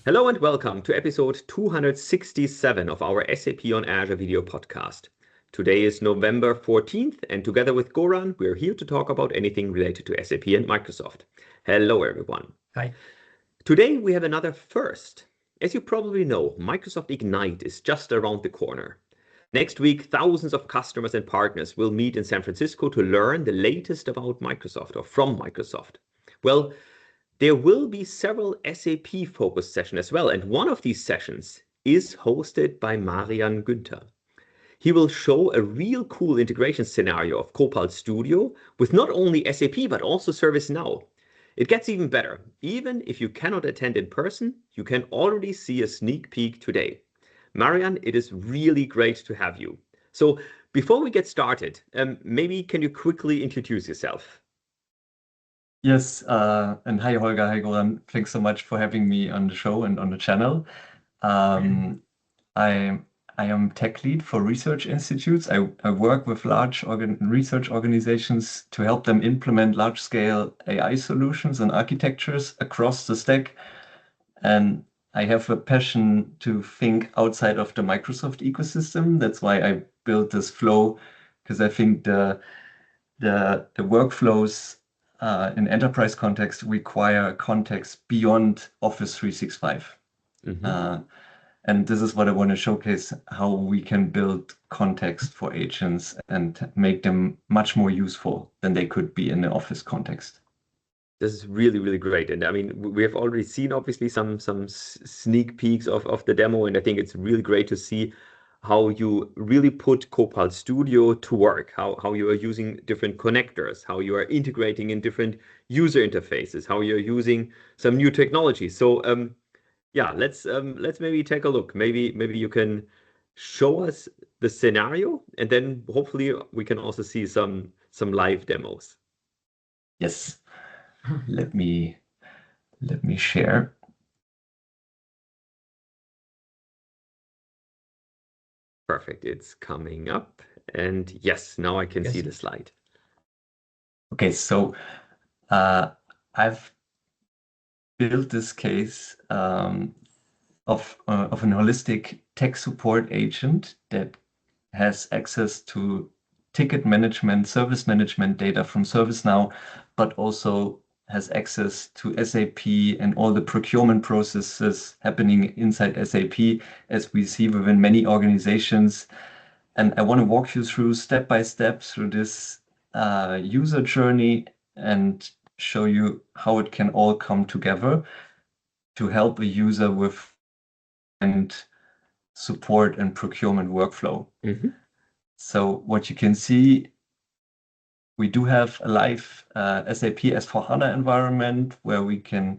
Hello and welcome to episode 267 of our SAP on Azure video podcast. Today is November 14th, and together with Goran, we're here to talk about anything related to SAP and Microsoft. Hello, everyone. Hi. Today we have another first. As you probably know, Microsoft Ignite is just around the corner. Next week, thousands of customers and partners will meet in San Francisco to learn the latest about Microsoft or from Microsoft. Well, there will be several SAP-focused sessions as well, and one of these sessions is hosted by Marian Guenther. He will show a real cool integration scenario of Copilot Studio with not only SAP but also ServiceNow. It gets even better. Even if you cannot attend in person, you can already see a sneak peek today. Marian, it is really great to have you. So before we get started, maybe can you quickly introduce yourself? Yes, and hi Holger, hi Goran. Thanks so much for having me on the show and on the channel. I am tech lead for research institutes. I work with large research organizations to help them implement large-scale AI solutions and architectures across the stack. And I have a passion to think outside of the Microsoft ecosystem. That's why I built this flow, because I think the workflows in enterprise context require context beyond Office 365. And this is what I want to showcase, how we can build context for agents and make them much more useful than they could be in the Office context. This is really, really great. And I mean, we have already seen obviously some sneak peeks of the demo, and I think it's really great to see how you really put Copilot Studio to work, how you are using different connectors, how you are integrating in different user interfaces, how you're using some new technology. So yeah, let's maybe take a look. Maybe you can show us the scenario, and then hopefully we can also see some live demos. Yes, let me share. Perfect. It's coming up. And yes, now I can see the slide. Okay, so I've built this case of an holistic tech support agent that has access to ticket management, service management data from ServiceNow, but also has access to SAP and all the procurement processes happening inside SAP, as we see within many organizations. And I want to walk you through step by step through this user journey and show you how it can all come together to help a user with and support and procurement workflow. So what you can see, we do have a live SAP S/4HANA environment where we can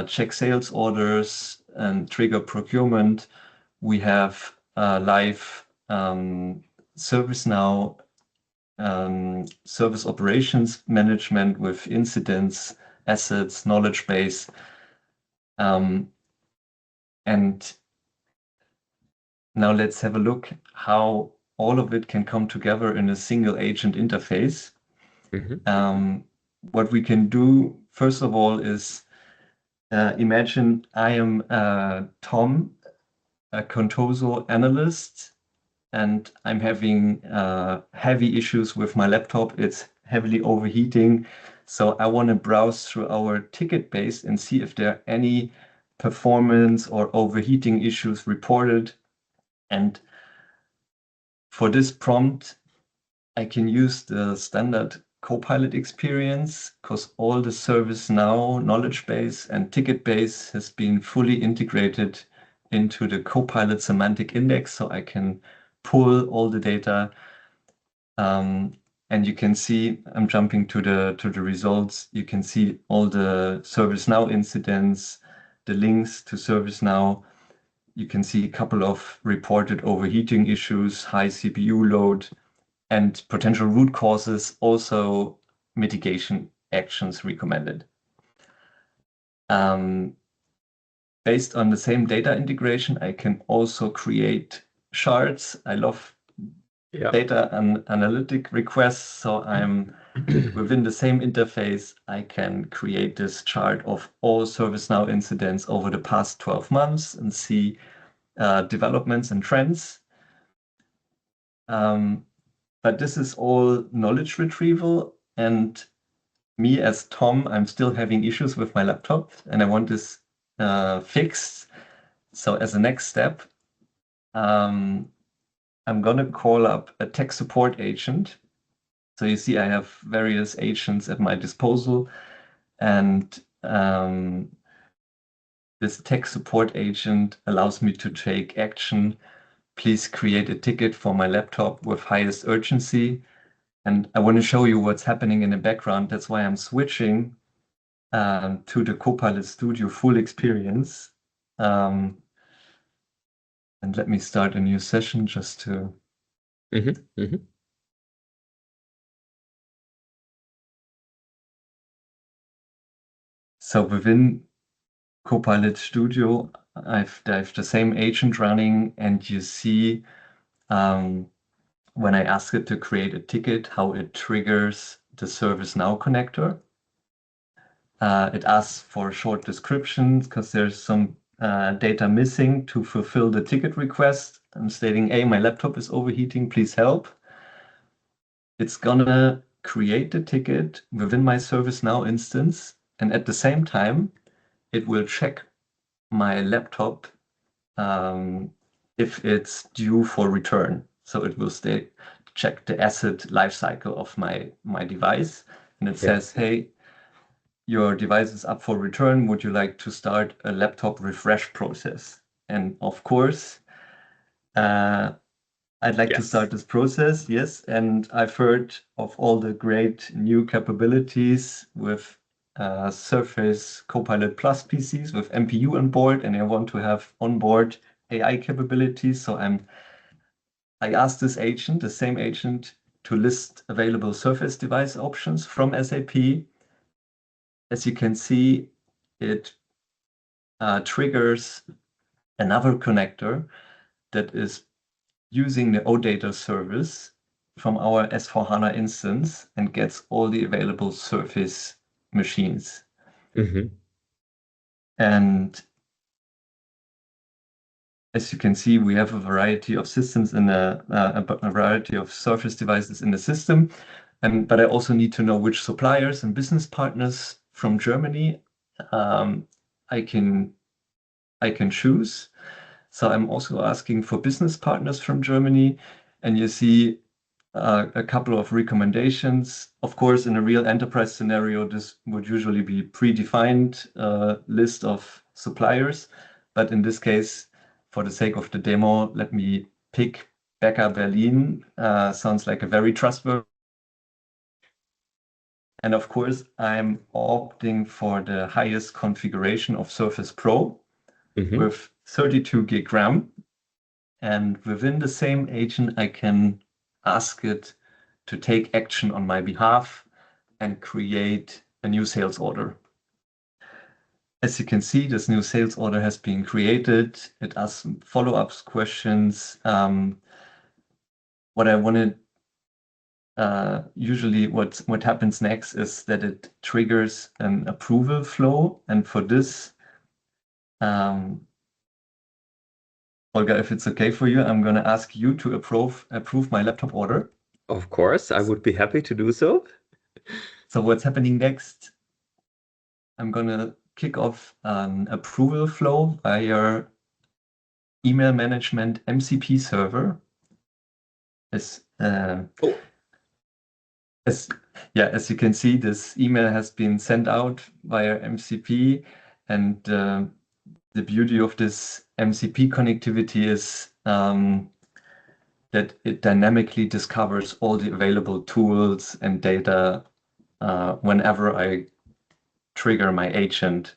check sales orders and trigger procurement. We have live ServiceNow service operations management with incidents, assets, knowledge base. And now let's have a look how all of it can come together in a single agent interface. What we can do, first of all, is imagine I am Tom, a Contoso analyst, and I'm having heavy issues with my laptop. It's heavily overheating. So I want to browse through our ticket base and see if there are any performance or overheating issues reported. And for this prompt, I can use the standard Copilot experience because all the ServiceNow knowledge base and ticket base has been fully integrated into the Copilot semantic index, so I can pull all the data. And you can see, I'm jumping to the results. You can see all the ServiceNow incidents, the links to ServiceNow. You can see a couple of reported overheating issues, high CPU load, and potential root causes, also mitigation actions recommended. Based on the same data integration, I can also create shards. I love data and analytic requests. So I'm within the same interface, I can create this chart of all ServiceNow incidents over the past 12 months and see developments and trends. But this is all knowledge retrieval, and me as Tom, I'm still having issues with my laptop and I want this fixed. So as a next step, I'm gonna call up a tech support agent. So you see I have various agents at my disposal, and this tech support agent allows me to take action. Please create a ticket for my laptop with highest urgency. And I want to show you what's happening in the background. That's why I'm switching to the Copilot Studio full experience. And let me start a new session just to... So within Copilot Studio, I've the same agent running, and you see when I ask it to create a ticket, how it triggers the ServiceNow connector. It asks for short descriptions because there's some data missing to fulfill the ticket request. I'm stating, hey, my laptop is overheating, please help. It's gonna create the ticket within my ServiceNow instance, and at the same time, it will check my laptop if it's due for return. So it will check the asset lifecycle of my device, and it says, hey, your device is up for return. Would you like to start a laptop refresh process? And of course, I'd like to start this process, yes. And I've heard of all the great new capabilities with Surface Copilot Plus PCs with MPU on board, and I want to have onboard AI capabilities. So I asked this agent, the same agent, to list available Surface device options from SAP. As you can see, it triggers another connector that is using the OData service from our S/4HANA instance and gets all the available Surface machines. And as you can see, we have a variety of systems in a variety of Surface devices in the system. But I also need to know which suppliers and business partners from Germany I can choose. So I'm also asking for business partners from Germany, and you see a couple of recommendations. Of course, in a real enterprise scenario, this would usually be predefined list of suppliers. But in this case, for the sake of the demo, let me pick Becker Berlin. Sounds like a very trustworthy. And of course, I'm opting for the highest configuration of Surface Pro with 32 gig RAM. And within the same agent, I can ask it to take action on my behalf and create a new sales order. As you can see, this new sales order has been created. It asks some follow-up questions. What I wanted, usually what happens next is that it triggers an approval flow. And for this, Olga, if it's okay for you, I'm going to ask you to approve my laptop order. Of course, I would be happy to do so. So what's happening next? I'm going to kick off an approval flow via email management MCP server. As you can see, this email has been sent out via MCP, and the beauty of this MCP connectivity is that it dynamically discovers all the available tools and data whenever I trigger my agent.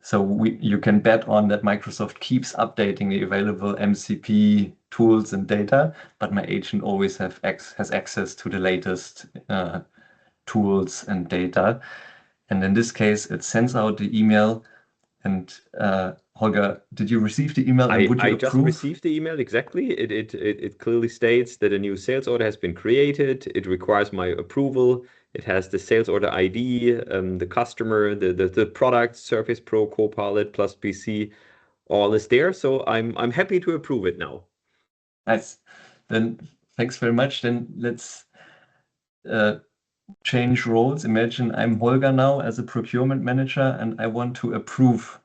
So you can bet on that Microsoft keeps updating the available MCP tools and data, but my agent always has access to the latest tools and data. And in this case, it sends out the email And Holger, did you receive the email and would you I approve? just received the email, exactly. It clearly states that a new sales order has been created. It requires my approval. It has the sales order ID, the customer, the product, Surface Pro, Copilot plus PC, all is there. So I'm happy to approve it now. Nice. Then thanks very much. Then let's change roles. Imagine I'm Holger now as a procurement manager and I want to approve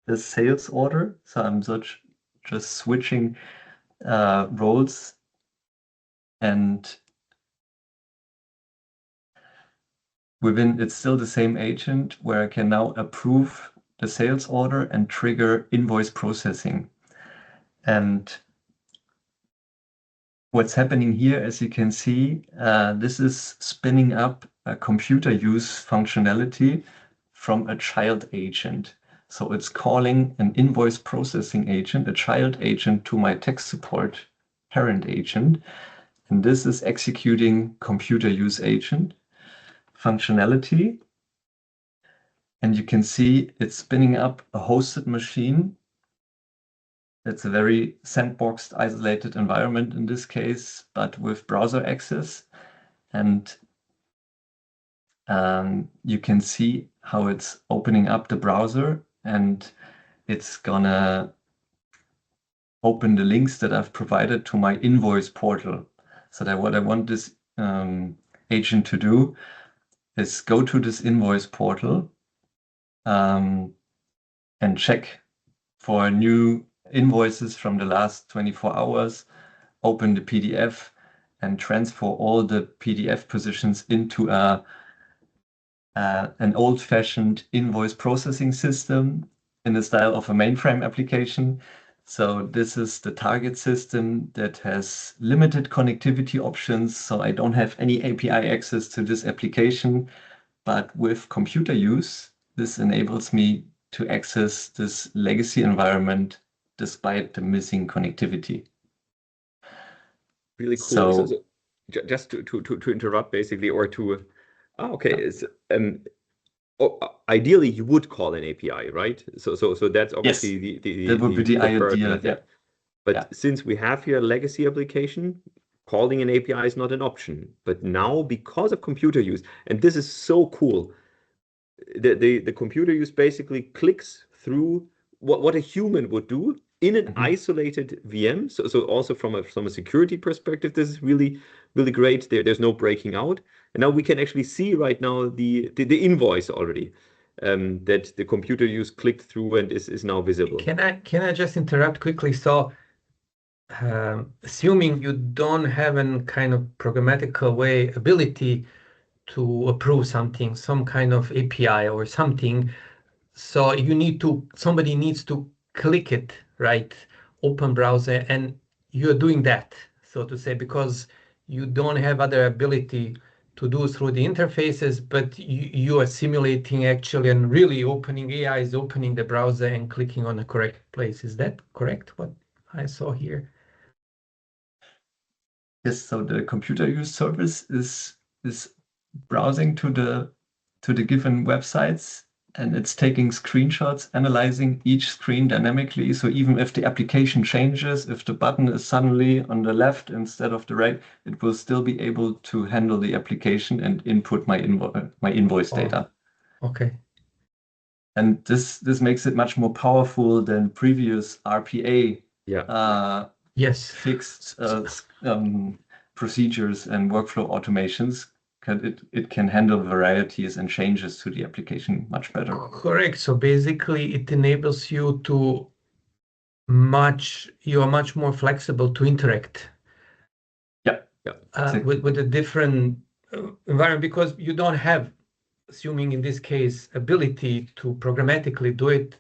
the sales order. So I'm just switching roles, and within it's still the same agent where I can now approve the sales order and trigger invoice processing. And what's happening here, as you can see, this is spinning up a computer use functionality from a child agent. So it's calling an invoice processing agent, a child agent, to my tech support parent agent. And this is executing computer use agent functionality. And you can see it's spinning up a hosted machine. It's a very sandboxed, isolated environment in this case, but with browser access. And you can see how it's opening up the browser, and it's gonna open the links that I've provided to my invoice portal. So that what I want this agent to do is go to this invoice portal and check for new invoices from the last 24 hours, open the PDF and transfer all the PDF positions into an old-fashioned invoice processing system in the style of a mainframe application. So this is the target system that has limited connectivity options. So I don't have any API access to this application, but with computer use, this enables me to access this legacy environment despite the missing connectivity. Really cool. So just to interrupt, basically, or to okay, ideally you would call an API, right? So that's obviously yes, that would be the idea. Yeah. But since we have here a legacy application, calling an API is not an option. But now, because of computer use, and this is so cool, the computer use basically clicks through what a human would do in an isolated VM. So also from a security perspective, this is really, really great. There's no breaking out. And now we can actually see right now the invoice already that the computer use clicked through and is now visible. Can I just interrupt quickly? So assuming you don't have a kind of programmatical ability to approve something, some kind of API or something, so somebody needs to click it, right? Open browser, and you're doing that, so to say, because you don't have other ability to do through the interfaces, but you are simulating actually and really opening, AI is opening the browser and clicking on the correct place. Is that correct, what I saw here? Yes, so the computer use service is browsing to the given websites, and it's taking screenshots, analyzing each screen dynamically. So even if the application changes, if the button is suddenly on the left instead of the right, it will still be able to handle the application and input my invoice data. Okay. And this makes it much more powerful than previous RPA yes, fixed procedures and workflow automations. It can handle varieties and changes to the application much better. Correct. So basically, it enables you to you are much more flexible to interact. Yeah, exactly. With a different environment, because you don't have, assuming in this case, ability to programmatically do it,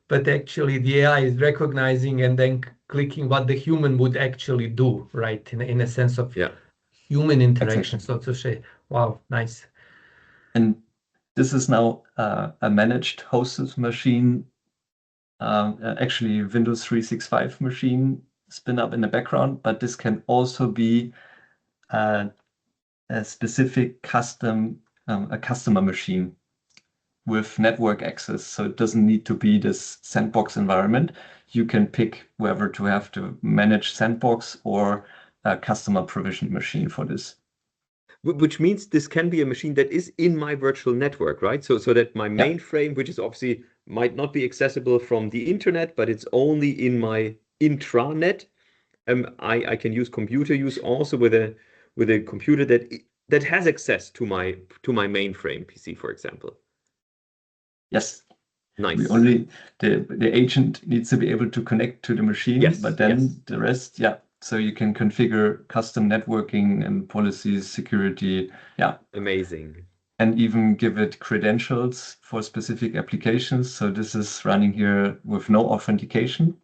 but actually the AI is recognizing and then clicking what the human would actually do, right? In a sense of human interaction, so to say. Wow, nice. And this is now a managed hosted machine, actually Windows 365 machine spin up in the background, but this can also be a specific a customer machine. with network access. So it doesn't need to be this sandbox environment. You can pick whether to have to manage sandbox or a customer provisioned machine for this. Which means this can be a machine that is in my virtual network, right? So that my mainframe, which is obviously might not be accessible from the internet, but it's only in my intranet. I can use computer use also with a computer that has access to my mainframe PC, for example. Yes. Nice. We only the agent needs to be able to connect to the machine, Yes, but then yes. the rest, So you can configure custom networking and policies, security, Amazing. and even give it credentials for specific applications. So this is running here with no authentication,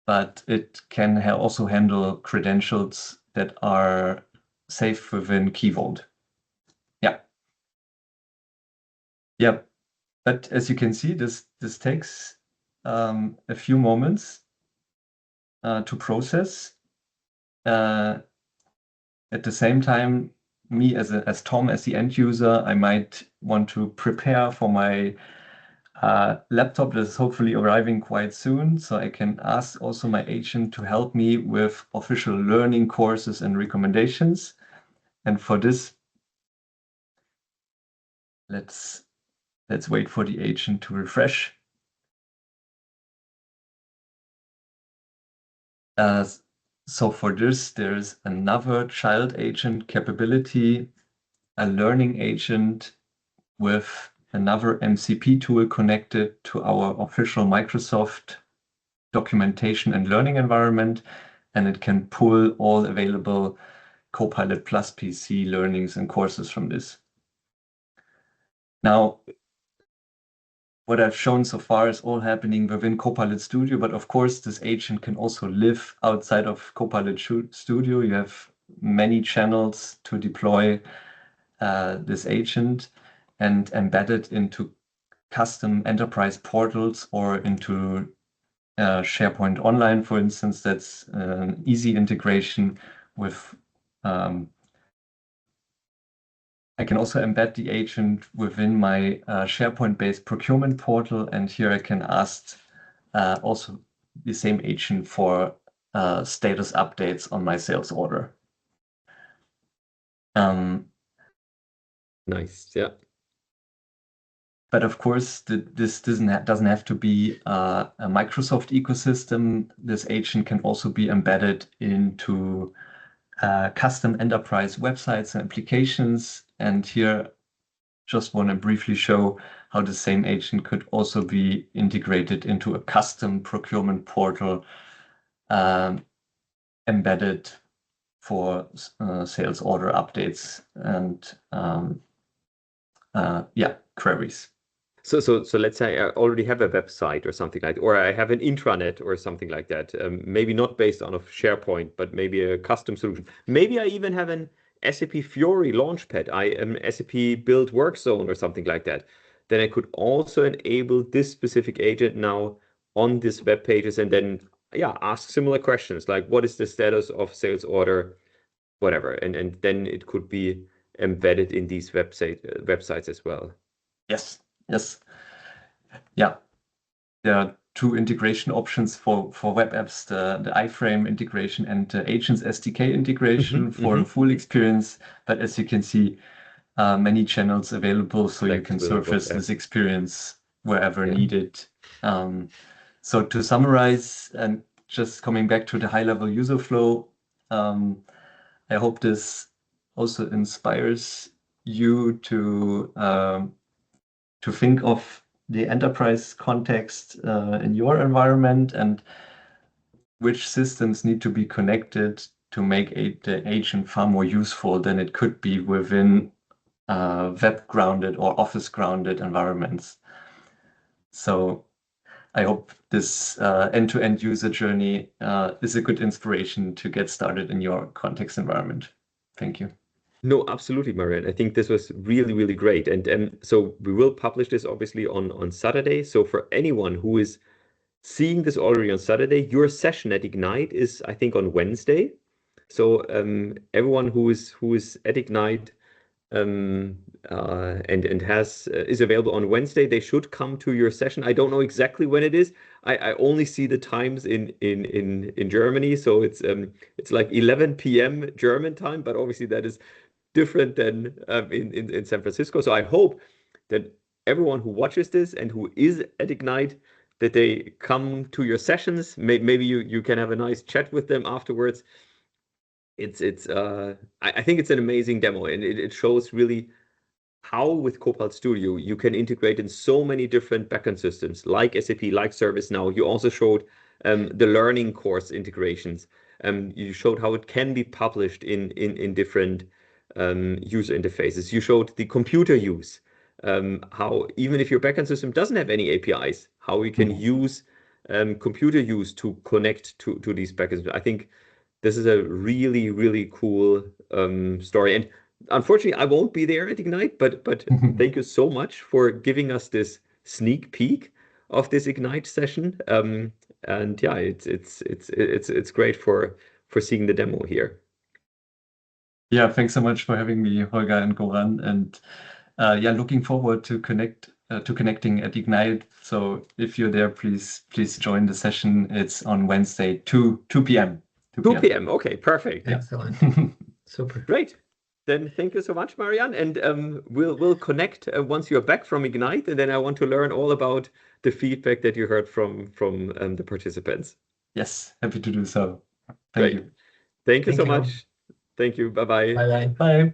but it can also handle credentials that are safe within Key Vault. But as you can see, this takes a few moments to process. At the same time, me as Tom, as the end user, I might want to prepare for my laptop that is hopefully arriving quite soon. So I can ask also my agent to help me with official learning courses and recommendations. And for this, let's wait for the agent to refresh. So for this, there's another child agent capability, a learning agent with another MCP tool connected to our official Microsoft documentation and learning environment, and it can pull all available Copilot Plus PC learnings and courses from this. Now, what I've shown so far is all happening within Copilot Studio, but of course, this agent can also live outside of Copilot Studio. You have many channels to deploy this agent and embed it into custom enterprise portals or into SharePoint Online, for instance. That's an easy integration with I can also embed the agent within my SharePoint-based procurement portal, and here I can ask also the same agent for status updates on my sales order. Nice, yeah. But of course, this doesn't have to be a Microsoft ecosystem. This agent can also be embedded into custom enterprise websites and applications. And here, just want to briefly show how the same agent could also be integrated into a custom procurement portal embedded for sales order updates and queries. So let's say I already have a website or something like that, or I have an intranet or something like that. Maybe not based on a SharePoint, but maybe a custom solution. Maybe I even have an SAP Fiori Launchpad, an SAP Build Work Zone or something like that. Then I could also enable this specific agent now on these web pages and then ask similar questions like what is the status of sales order, whatever. And then it could be embedded in these websites as well. Yes. Yeah. There are two integration options for web apps, the iframe integration and the Agents SDK integration for a full experience. But as you can see, many channels available, so you can surface this experience wherever needed. So to summarize, and just coming back to the high-level user flow, I hope this also inspires you to think of the enterprise context in your environment and which systems need to be connected to make the agent far more useful than it could be within web-grounded or office-grounded environments. So I hope this end-to-end user journey is a good inspiration to get started in your context environment. Thank you. No, absolutely, Marian. I think this was really, really great. And so we will publish this obviously on Saturday. So for anyone who is seeing this already on Saturday, your session at Ignite is, I think, on Wednesday. So everyone who is at Ignite, and is available on Wednesday. They should come to your session. I don't know exactly when it is. I only see the times in Germany, so it's like 11 p.m. German time, but obviously that is different than in San Francisco. So I hope that everyone who watches this and who is at Ignite, that they come to your sessions. Maybe you can have a nice chat with them afterwards. I think it's an amazing demo, and it shows really how with Copilot Studio you can integrate in so many different backend systems like SAP, like ServiceNow. You also showed the learning course integrations. You showed how it can be published in different user interfaces. You showed the computer use, how even if your backend system doesn't have any APIs, how we can use computer use to connect to these backends. I think this is a really, really cool story. And unfortunately, I won't be there at Ignite, but thank you so much for giving us this sneak peek of this Ignite session. And yeah, it's great for seeing the demo here. Yeah, thanks so much for having me, Holger and Goran. And yeah, looking forward to connecting at Ignite. So if you're there, please join the session. It's on Wednesday, 2 p.m. 2 p.m. Okay, perfect. Excellent. Super. Great. Then thank you so much, Marian. And we'll connect once you're back from Ignite. And then I want to learn all about the feedback that you heard from the participants. Yes, happy to do so. Thank you. Thank you so much. Thank you. Bye-bye. Bye-bye. Bye.